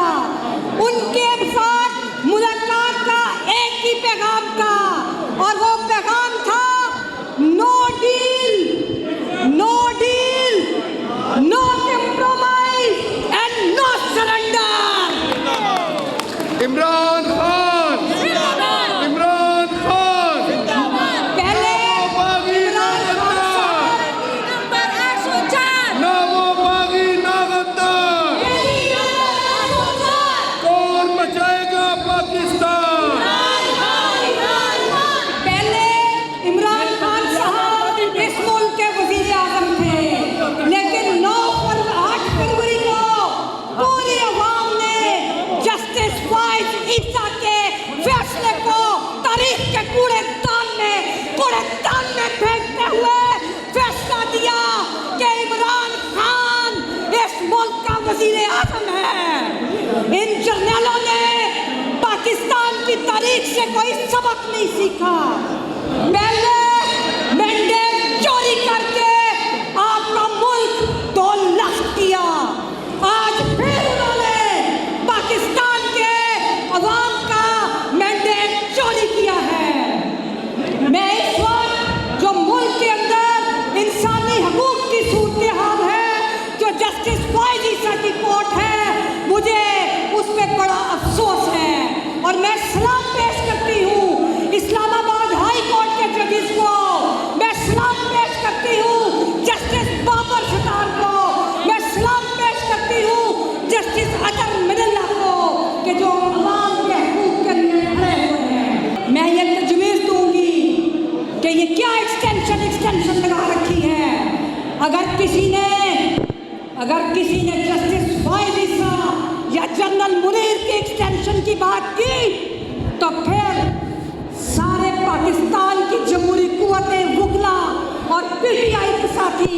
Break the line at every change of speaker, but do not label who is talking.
किया। उनके साथ मुलाकात का एक ही पैगाम था और वो पैगाम था no deal, no deal, no compromise and no surrender.
Imran Khan, Imran Khan,
पहले इमरान खान साहब
ना वो बागी ना गद्दार, कौन बचाएगा पाकिस्तान?
पहले इमरान खान साहब इस मुल्क के वजीर आजम थे, लेकिन 8 फरवरी को पूरी अवाम ने जस्टिस फाइज ईसा के फैसले को तारीख के कूड़ेदान में फेंकते हुए फैसला दिया कि इमरान खान इस मुल्क का वजीर आजम है। इन जर्नलों ने पाकिस्तान की तारीख से कोई सबक नहीं सीखा। पहले मैंडेट चोरी करके आपका मुल्क 2 लाख किया, आज फिर उन्होंने पाकिस्तान के अवाम का मैंडेट चोरी किया है। मैं इस वक्त जो मुल्क के अंदर इंसानी हकूक की सूरत हाल है, जो जस्टिस फाइज ईसा की कोर्ट है, मुझे उस पर बड़ा अफसोस है और मैं सलाम पेश करती हूँ इस्लामाबाद हाई कोर्ट के जजेस को, मैं सलाम पेश करती हूँ जस्टिस बाबर सतार को, मैं सलाम पेश करती हूँ जस्टिस अतर मिनल्ला को कि जो अवाम के हकूक के लिए खड़े हुए हैं। मैं ये तजवीज़ दूंगी कि ये क्या एक्सटेंशन लगा रखी है। अगर किसी ने जस्टिस फाइज ईसा या जनरल मुनीर के एक्सटेंशन की बात की तो फिर सारे पाकिस्तान की जमहूरी कुव्वतें वुकला और पीटीआई के साथी